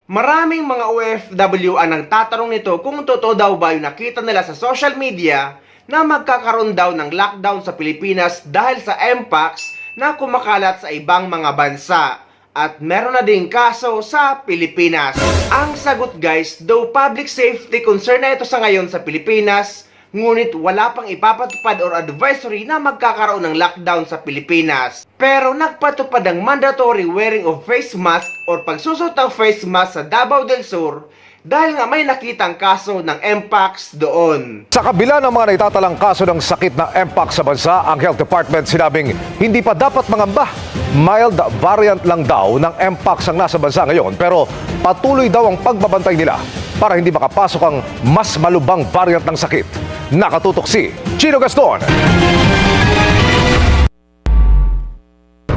Maraming mga OFW ang nagtatanong nito kung totoo daw ba yung nakita nila sa social media na magkakaroon daw ng lockdown sa Pilipinas dahil sa Mpox na kumakalat sa ibang mga bansa. At meron na ding kaso sa Pilipinas. Ang sagot guys, though public safety concern na ito sa ngayon sa Pilipinas, ngunit wala pang ipapatupad or advisory na magkakaroon ng lockdown sa Pilipinas. Pero nagpatupad ang mandatory wearing of face mask or pagsusot ng face mask sa Davao del Sur dahil nga may nakitang kaso ng Mpox doon. Sa kabila ng mga naitatalang kaso ng sakit na Mpox sa bansa, ang Health Department sinabing hindi pa dapat mangamba. Mild variant lang daw ng Mpox ang nasa bansa ngayon, pero patuloy daw ang pagbabantay nila para hindi makapasok ang mas malubhang variant ng sakit. Nakatutok si Chino Gaston.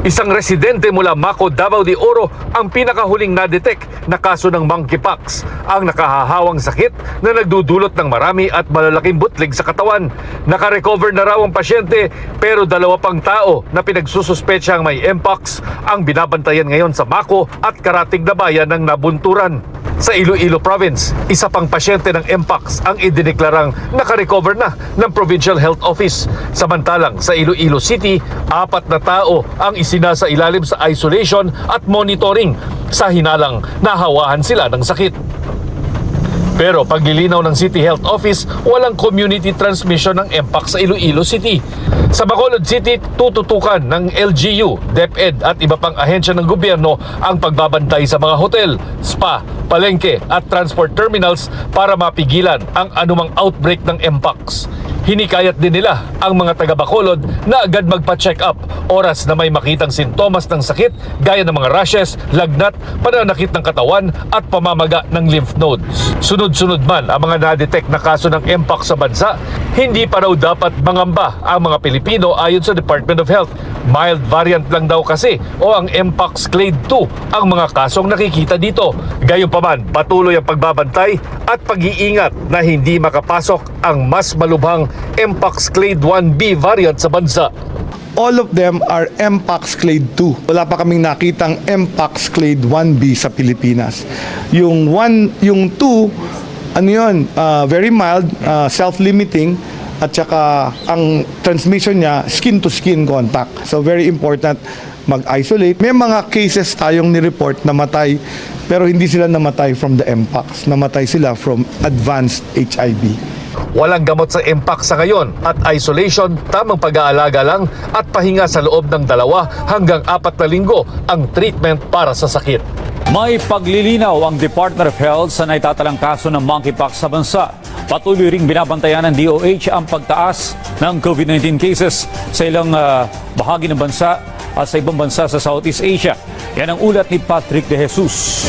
Isang residente mula Maco, Davao de Oro ang pinakahuling na-detect na kaso ng monkeypox, ang nakahahawang sakit na nagdudulot ng marami at malalaking butlig sa katawan. Nakarecover na raw ang pasyente pero 2 pang tao na pinagsususpetsya ang may Mpox ang binabantayan ngayon sa Maco at karatig na bayan ng Nabunturan. Sa Iloilo Province, isa pang pasyente ng Mpox ang idineklarang nakarecover na ng Provincial Health Office. Samantalang sa Iloilo City, 4 na tao ang isinasa ilalim sa isolation at monitoring sa hinalang nahawahan sila ng sakit. Pero paglilinaw ng City Health Office, walang community transmission ng Mpox sa Iloilo City. Sa Bacolod City, tututukan ng LGU, DepEd at iba pang ahensya ng gobyerno ang pagbabantay sa mga hotel, spa, palengke at transport terminals para mapigilan ang anumang outbreak ng Mpox. Hinikayat din nila ang mga taga Bacolod na agad magpa-check up oras na may makitang sintomas ng sakit gaya ng mga rashes, lagnat, pananakit ng katawan at pamamaga ng lymph nodes. Sunod-sunod man ang mga na-detect na kaso ng Mpox sa bansa, hindi pa raw dapat mangamba ang mga Pilipino ayon sa Department of Health. Mild variant lang daw kasi o ang Mpox Clade 2 ang mga kasong nakikita dito. Gayunpaman, patuloy ang pagbabantay at pag-iingat na hindi makapasok ang mas malubhang Mpox Clade 1B variant sa bansa. All of them are Mpox Clade 2. Wala pa kaming nakitang Mpox Clade 1B sa Pilipinas. Yung 2, ano yun, very mild, self-limiting, at saka ang transmission niya, skin-to-skin contact. So very important mag-isolate. May mga cases tayong ni-report na matay, pero hindi sila namatay from the Mpox. Namatay sila from advanced HIV. Walang gamot sa Mpox sa ngayon at isolation, tamang pag-aalaga lang at pahinga sa loob ng 2 hanggang 4 na linggo ang treatment para sa sakit. May paglilinaw ang Department of Health sa naitatalang kaso ng monkeypox sa bansa. Patuloy ring binabantayan ng DOH ang pagtaas ng COVID-19 cases sa ilang bahagi ng bansa at sa ibang bansa sa Southeast Asia. Yan ang ulat ni Patrick De Jesus.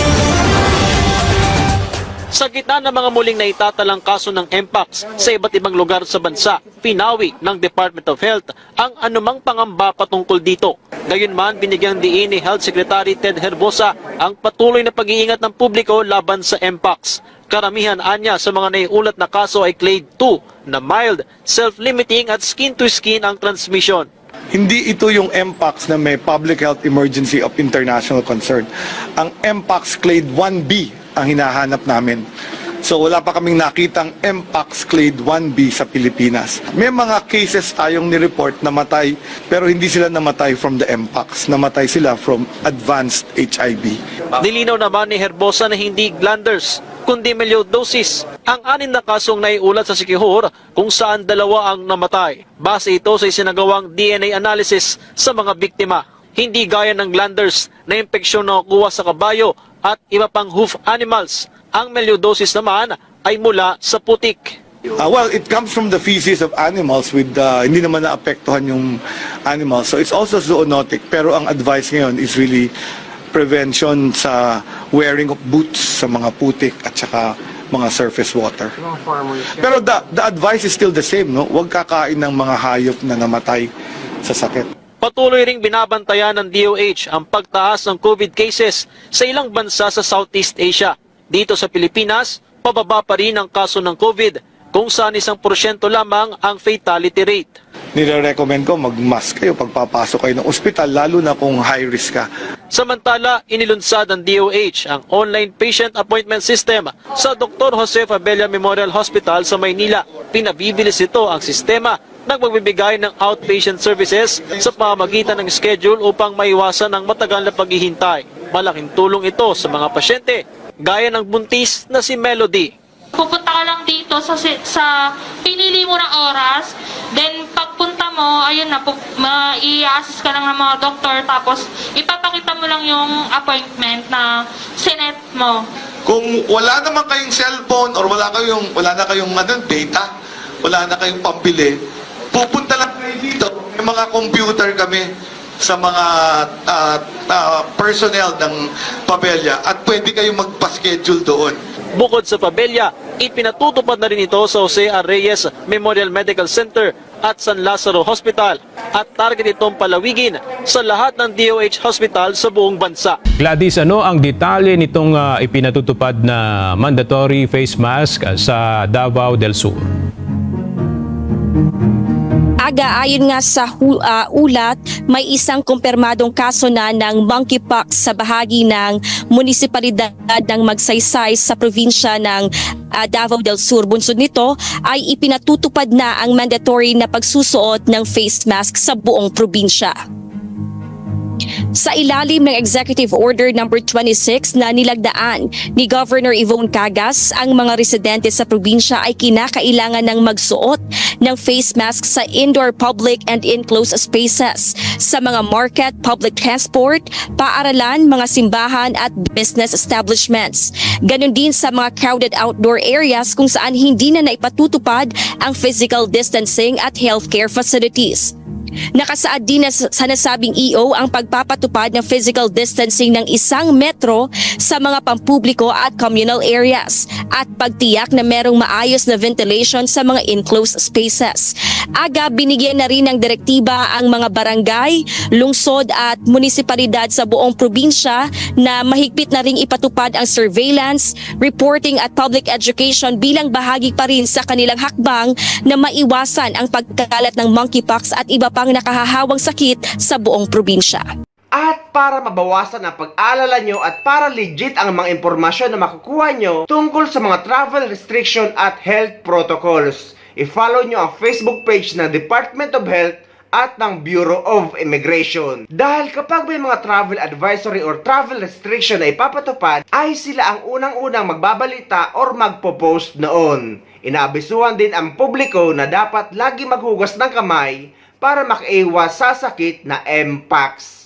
Sa gitna ng mga muling naitatalang kaso ng Mpox sa iba't ibang lugar sa bansa, pinawi ng Department of Health ang anumang pangamba patungkol dito. Gayunman, binigyang diin ni Health Secretary Ted Herbosa ang patuloy na pag-iingat ng publiko laban sa Mpox. Karamihan anya sa mga naiulat na kaso ay Clade 2 na mild, self-limiting at skin-to-skin ang transmission. Hindi ito yung Mpox na may public health emergency of international concern. Ang Mpox Clade 1B ang hinahanap namin. So wala pa kaming nakitang Mpox Clade 1B sa Pilipinas. May mga cases tayong ni-report na matay, pero hindi sila namatay from the Mpox. Namatay sila from advanced HIV. Nilinaw naman ni Herbosa na hindi glanders, kundi melioidosis ang 6 na kasong naiulat sa Siquijor kung saan 2 ang namatay. Base ito sa isinagawang DNA analysis sa mga biktima. Hindi gaya ng glanders na impeksyon na nakuha sa kabayo at iba pang hoof animals. Ang melioidosis naman ay mula sa putik. Well, it comes from the feces of animals with hindi naman naapektuhan yung animals. So it's also zoonotic, pero ang advice ngayon is really prevention sa wearing of boots sa mga putik at saka mga surface water. Pero the advice is still the same, no? Huwag kakain ng mga hayop na namatay sa sakit. Patuloy ring binabantayan ng DOH ang pagtaas ng COVID cases sa ilang bansa sa Southeast Asia. Dito sa Pilipinas, pababa pa rin ang kaso ng COVID kung saan 1% lamang ang fatality rate. Nire-recommend ko mag-mask kayo pag papasok kayo ng ospital, lalo na kung high risk ka. Samantala, inilunsad ng DOH ang online patient appointment system sa Dr. Jose Fabella Memorial Hospital sa Maynila. Pinabibilis ito ang sistema ng magbibigay ng outpatient services sa pamamagitan ng schedule upang maiwasan ang matagal na paghihintay. Malaking tulong ito sa mga pasyente, gaya ng buntis na si Melody. Pupunta ka lang dito sa pinili mo ng oras, then pagpunta mo, ayun na, i-assist ka lang ng mga doktor, tapos ipapakita mo lang yung appointment na sinet mo. Kung wala naman kayong cellphone or wala na kayong data, wala na kayong pambili, pupunta lang kayo dito. May mga computer kami sa mga personnel ng Pabella at pwede kayong magpa-schedule doon. Bukod sa Pabella, ipinatutupad na rin ito sa Jose A. Reyes Memorial Medical Center at San Lazaro Hospital at target itong palawigin sa lahat ng DOH hospital sa buong bansa. Gladys, ano ang detalye nitong ipinatutupad na mandatory face mask sa Davao del Sur? Aga, ayon nga sa ulat, may isang kumpirmadong kaso na ng monkeypox sa bahagi ng munisipalidad ng Magsaysay sa probinsya ng Davao del Sur. Bunsod nito ay ipinatutupad na ang mandatory na pagsusuot ng face mask sa buong probinsya. Sa ilalim ng Executive Order No. 26 na nilagdaan ni Governor Yvonne Cagas, ang mga residente sa probinsya ay kinakailangan ng magsuot ng face mask sa indoor public and enclosed spaces, sa mga market, public transport, paaralan, mga simbahan at business establishments. Ganon din sa mga crowded outdoor areas kung saan hindi na naipatutupad ang physical distancing at healthcare facilities. Nakasaad din sa nasabing EO ang pagpapatupad ng physical distancing ng 1 metro sa mga pampubliko at communal areas at pagtiyak na merong maayos na ventilation sa mga enclosed spaces. Aga, binigyan na rin ng direktiba ang mga barangay, lungsod at munisipalidad sa buong probinsya na mahigpit na ring ipatupad ang surveillance, reporting at public education bilang bahagi pa rin sa kanilang hakbang na maiwasan ang pagkakalat ng monkeypox at iba pang nakahahawang sakit sa buong probinsya. At para mabawasan ang pag-alala nyo at para legit ang mga impormasyon na makukuha nyo tungkol sa mga travel restriction at health protocols, i-follow nyo ang Facebook page ng Department of Health at ng Bureau of Immigration. Dahil kapag may mga travel advisory or travel restriction na ipapatupad, ay sila ang unang-unang magbabalita or magpo-post noon. Inaabisuhan din ang publiko na dapat lagi maghugas ng kamay para makaiwas sa sakit na Mpox.